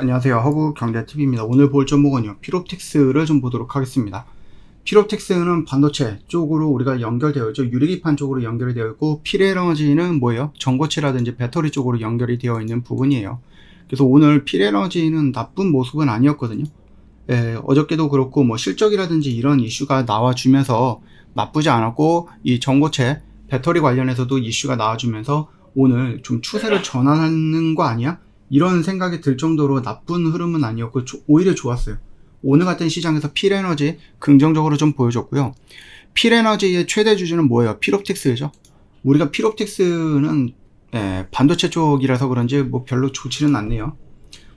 안녕하세요. 허브경제TV입니다. 오늘 볼 종목은요, 필옵틱스를 좀 보도록 하겠습니다. 필옵틱스는 반도체 쪽으로 우리가 연결되어 있죠. 유리기판 쪽으로 연결이 되어 있고, 필에너지는 뭐예요? 전고체라든지 배터리 쪽으로 연결이 되어 있는 부분이에요. 그래서 오늘 필에너지는 나쁜 모습은 아니었거든요. 어저께도 그렇고 뭐 실적이라든지 이런 이슈가 나와주면서 나쁘지 않았고, 이 전고체 배터리 관련해서도 이슈가 나와주면서 오늘 좀 추세를 전환하는 거 아니야? 이런 생각이 들 정도로 나쁜 흐름은 아니었고 오히려 좋았어요. 오늘 같은 시장에서 필에너지 긍정적으로 좀 보여줬고요. 필에너지의 최대 주주는 뭐예요? 필옵틱스죠. 우리가 필옵틱스는 반도체 쪽이라서 그런지 뭐 별로 좋지는 않네요.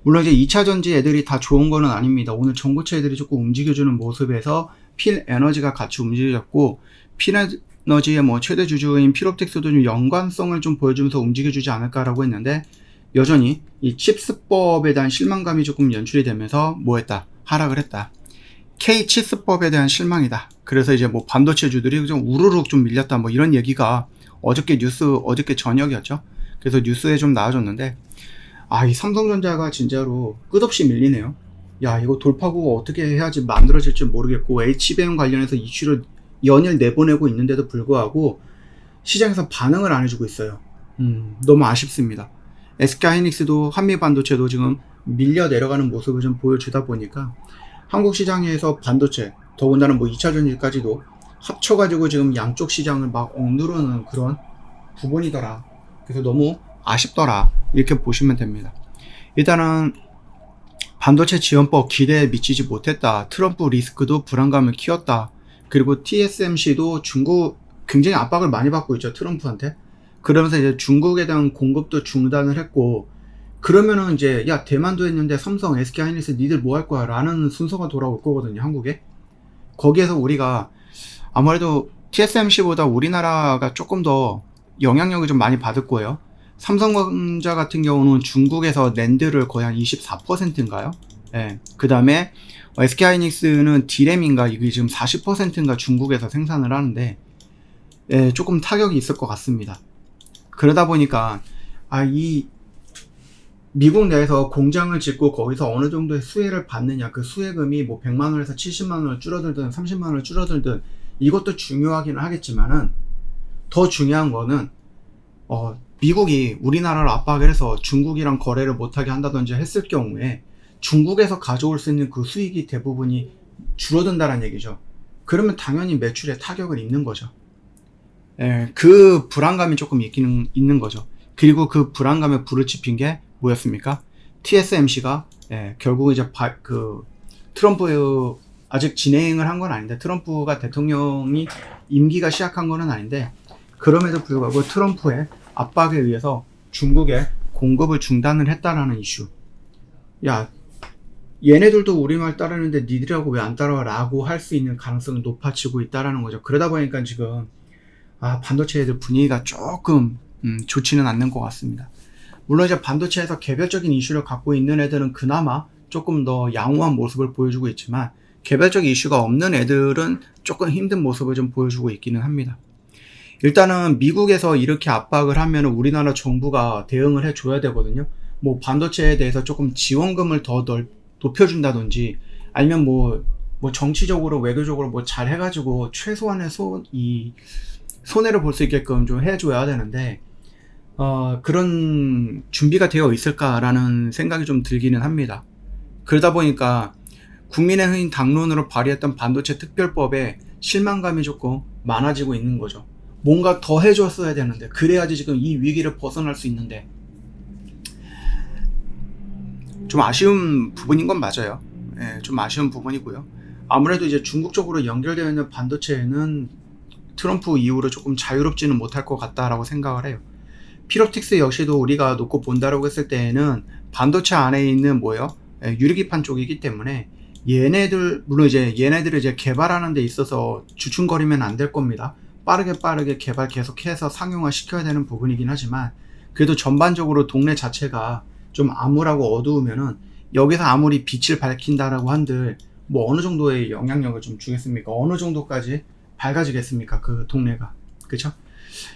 물론 이제 2차전지 애들이 다 좋은 거는 아닙니다. 오늘 전고체 애들이 조금 움직여주는 모습에서 필에너지가 같이 움직였고, 필에너지의 뭐 최대 주주인 필옵틱스도 좀 연관성을 좀 보여주면서 움직여주지 않을까라고 했는데, 여전히 이 칩스법에 대한 실망감이 조금 연출이 되면서 뭐했다? 하락을 했다. K-칩스법에 대한 실망이다. 그래서 이제 뭐 반도체주들이 좀 우르륵 좀 밀렸다. 뭐 이런 얘기가 어저께 저녁이었죠. 그래서 뉴스에 좀 나와줬는데, 이 삼성전자가 진짜로 끝없이 밀리네요. 야, 이거 돌파구가 어떻게 해야지 만들어질지 모르겠고, HBM 관련해서 이슈를 연일 내보내고 있는데도 불구하고 시장에서 반응을 안 해주고 있어요. 너무 아쉽습니다. SK하이닉스도 한미반도체도 지금 밀려 내려가는 모습을 좀 보여주다 보니까 한국 시장에서 반도체, 더군다나 뭐 2차전지까지도 합쳐가지고 지금 양쪽 시장을 막 억누르는 그런 부분이더라. 그래서 너무 아쉽더라. 이렇게 보시면 됩니다. 일단은 반도체 지원법 기대에 미치지 못했다. 트럼프 리스크도 불안감을 키웠다. 그리고 TSMC도 중국 굉장히 압박을 많이 받고 있죠. 트럼프한테. 그러면서 이제 중국에 대한 공급도 중단을 했고, 그러면은 이제 야, 대만도 했는데 삼성, SK하이닉스 니들 뭐 할 거야? 라는 순서가 돌아올 거거든요, 한국에. 거기에서 우리가 아무래도 TSMC보다 우리나라가 조금 더 영향력을 좀 많이 받을 거예요. 삼성전자 같은 경우는 중국에서 낸드를 거의 한 24%인가요? 그 다음에 SK하이닉스는 D램인가 이게 지금 40%인가 중국에서 생산을 하는데, 조금 타격이 있을 것 같습니다. 그러다 보니까 이 미국 내에서 공장을 짓고 거기서 어느 정도의 수혜를 받느냐, 그 수혜금이 뭐 100만 원에서 70만 원을 줄어들든 30만 원을 줄어들든 이것도 중요하기는 하겠지만은, 더 중요한 거는 미국이 우리나라를 압박을 해서 중국이랑 거래를 못하게 한다든지 했을 경우에 중국에서 가져올 수 있는 그 수익이 대부분이 줄어든다는 얘기죠. 그러면 당연히 매출에 타격을 입는 거죠. 그 불안감이 조금 있는 거죠. 그리고 그 불안감에 불을 지핀 게 뭐였습니까? TSMC가 결국 이제 트럼프 아직 진행을 한 건 아닌데, 트럼프가 대통령이 임기가 시작한 거는 아닌데, 그럼에도 불구하고 트럼프의 압박에 의해서 중국에 공급을 중단을 했다라는 이슈. 야, 얘네들도 우리말 따르는데 니들하고 왜 안 따라와? 라고 할 수 있는 가능성이 높아지고 있다라는 거죠. 그러다 보니까 지금 반도체 애들 분위기가 조금 좋지는 않는 것 같습니다. 물론 이제 반도체에서 개별적인 이슈를 갖고 있는 애들은 그나마 조금 더 양호한 모습을 보여주고 있지만, 개별적 이슈가 없는 애들은 조금 힘든 모습을 좀 보여주고 있기는 합니다. 일단은 미국에서 이렇게 압박을 하면 우리나라 정부가 대응을 해줘야 되거든요. 뭐 반도체에 대해서 조금 지원금을 더 높여준다든지, 아니면 뭐 정치적으로 외교적으로 뭐 잘 해가지고 최소한의 손해를 볼 수 있게끔 좀 해줘야 되는데, 그런 준비가 되어 있을까라는 생각이 좀 들기는 합니다. 그러다 보니까 국민의힘 당론으로 발의했던 반도체 특별법에 실망감이 조금 많아지고 있는 거죠. 뭔가 더 해줬어야 되는데, 그래야지 지금 이 위기를 벗어날 수 있는데, 좀 아쉬운 부분인 건 맞아요. 좀 아쉬운 부분이고요. 아무래도 이제 중국 쪽으로 연결되어 있는 반도체는 트럼프 이후로 조금 자유롭지는 못할 것 같다라고 생각을 해요. 필옵틱스 역시도 우리가 놓고 본다라고 했을 때에는 반도체 안에 있는 유리기판 쪽이기 때문에, 물론 이제 얘네들을 이제 개발하는 데 있어서 주춤거리면 안 될 겁니다. 빠르게 개발 계속해서 상용화 시켜야 되는 부분이긴 하지만, 그래도 전반적으로 동네 자체가 좀 암울하고 어두우면은 여기서 아무리 빛을 밝힌다라고 한들 뭐 어느 정도의 영향력을 좀 주겠습니까? 어느 정도까지 밝아지겠습니까? 그 동네가. 그쵸?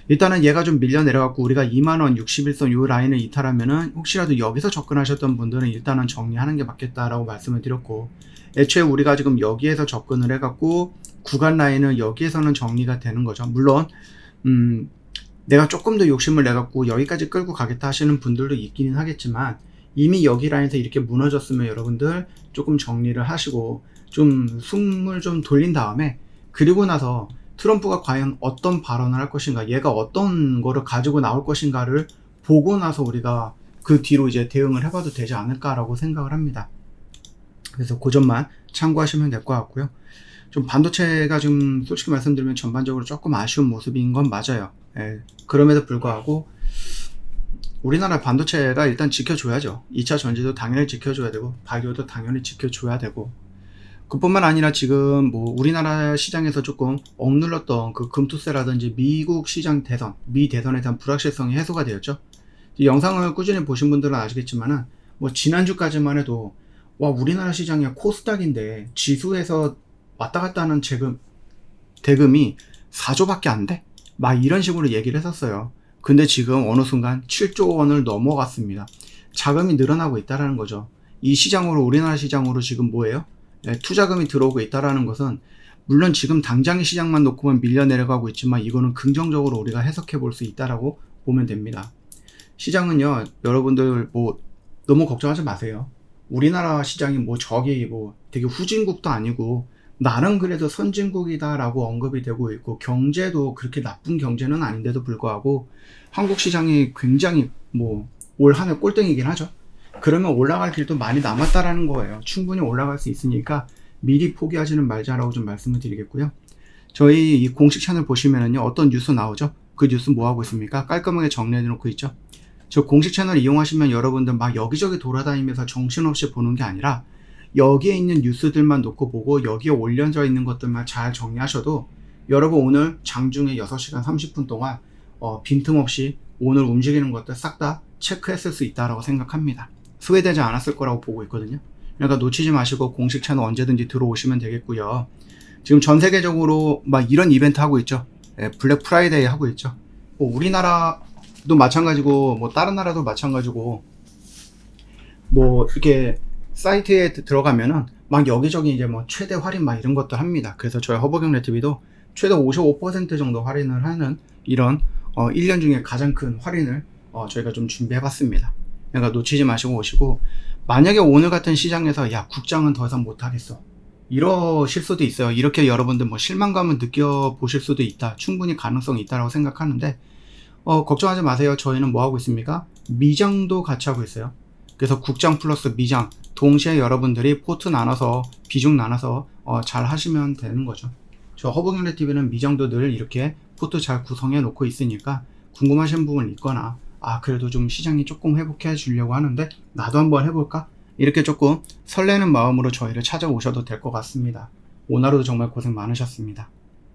일단은 얘가 좀 밀려 내려갖고 우리가 2만원 61선 요 라인을 이탈하면은 혹시라도 여기서 접근하셨던 분들은 일단은 정리하는 게 맞겠다라고 말씀을 드렸고, 애초에 우리가 지금 여기에서 접근을 해갖고 구간 라인은 여기에서는 정리가 되는 거죠. 물론 내가 조금 더 욕심을 내갖고 여기까지 끌고 가겠다 하시는 분들도 있기는 하겠지만, 이미 여기 라인에서 이렇게 무너졌으면 여러분들 조금 정리를 하시고 좀 숨을 좀 돌린 다음에, 그리고 나서 트럼프가 과연 어떤 발언을 할 것인가, 얘가 어떤 거를 가지고 나올 것인가를 보고 나서 우리가 그 뒤로 이제 대응을 해봐도 되지 않을까라고 생각을 합니다. 그래서 그 점만 참고하시면 될 것 같고요. 좀 반도체가 좀 솔직히 말씀드리면 전반적으로 조금 아쉬운 모습인 건 맞아요. 예, 그럼에도 불구하고 우리나라 반도체가 일단 지켜줘야죠. 2차 전지도 당연히 지켜줘야 되고 바이오도 당연히 지켜줘야 되고, 그뿐만 아니라 지금 뭐 우리나라 시장에서 조금 억눌렀던 그 금투세라든지 미국 시장 대선, 미 대선에 대한 불확실성이 해소가 되었죠. 영상을 꾸준히 보신 분들은 아시겠지만은 뭐 지난주까지만 해도 와, 우리나라 시장이 코스닥인데 지수에서 왔다 갔다 하는 대금이 4조밖에 안 돼? 막 이런 식으로 얘기를 했었어요. 근데 지금 어느 순간 7조 원을 넘어갔습니다. 자금이 늘어나고 있다라는 거죠. 이 시장으로, 우리나라 시장으로 지금 뭐예요? 네, 투자금이 들어오고 있다라는 것은 물론 지금 당장의 시장만 놓고만 밀려 내려가고 있지만 이거는 긍정적으로 우리가 해석해 볼 수 있다라고 보면 됩니다. 시장은요, 여러분들 뭐 너무 걱정하지 마세요. 우리나라 시장이 뭐 저기 뭐 되게 후진국도 아니고 나름 그래도 선진국이다라고 언급이 되고 있고, 경제도 그렇게 나쁜 경제는 아닌데도 불구하고 한국 시장이 굉장히 뭐 올 한 해 꼴등이긴 하죠. 그러면 올라갈 길도 많이 남았다라는 거예요. 충분히 올라갈 수 있으니까 미리 포기하지는 말자라고 좀 말씀을 드리겠고요. 저희 이 공식 채널 보시면은요, 어떤 뉴스 나오죠? 그 뉴스 뭐 하고 있습니까? 깔끔하게 정리해 놓고 있죠. 저 공식 채널 이용하시면 여러분들 막 여기저기 돌아다니면서 정신없이 보는 게 아니라 여기에 있는 뉴스들만 놓고 보고 여기에 올려져 있는 것들만 잘 정리하셔도 여러분 오늘 장중에 6시간 30분 동안 빈틈없이 오늘 움직이는 것들 싹 다 체크했을 수 있다고 생각합니다. 소외되지 않았을 거라고 보고 있거든요. 그러니까 놓치지 마시고 공식 채널 언제든지 들어오시면 되겠고요. 지금 전 세계적으로 막 이런 이벤트 하고 있죠. 블랙 프라이데이 하고 있죠. 뭐 우리나라도 마찬가지고 뭐 다른 나라도 마찬가지고 뭐 이렇게 사이트에 들어가면은 막 여기저기 이제 뭐 최대 할인 막 이런 것도 합니다. 그래서 저희 허브경제TV도 최대 55% 정도 할인을 하는 이런 1년 중에 가장 큰 할인을 저희가 좀 준비해 봤습니다. 그러니까 놓치지 마시고 오시고, 만약에 오늘 같은 시장에서 야, 국장은 더 이상 못하겠어 이러실 수도 있어요. 이렇게 여러분들 뭐 실망감을 느껴보실 수도 있다. 충분히 가능성이 있다라고 생각하는데 걱정하지 마세요. 저희는 뭐 하고 있습니까? 미장도 같이 하고 있어요. 그래서 국장 플러스 미장 동시에 여러분들이 포트 나눠서 비중 나눠서 잘 하시면 되는 거죠. 저 허브경제TV는 미장도 늘 이렇게 포트 잘 구성해 놓고 있으니까 궁금하신 부분 있거나 그래도 좀 시장이 조금 회복해 주려고 하는데 나도 한번 해볼까? 이렇게 조금 설레는 마음으로 저희를 찾아오셔도 될 것 같습니다. 오늘 하루도 정말 고생 많으셨습니다.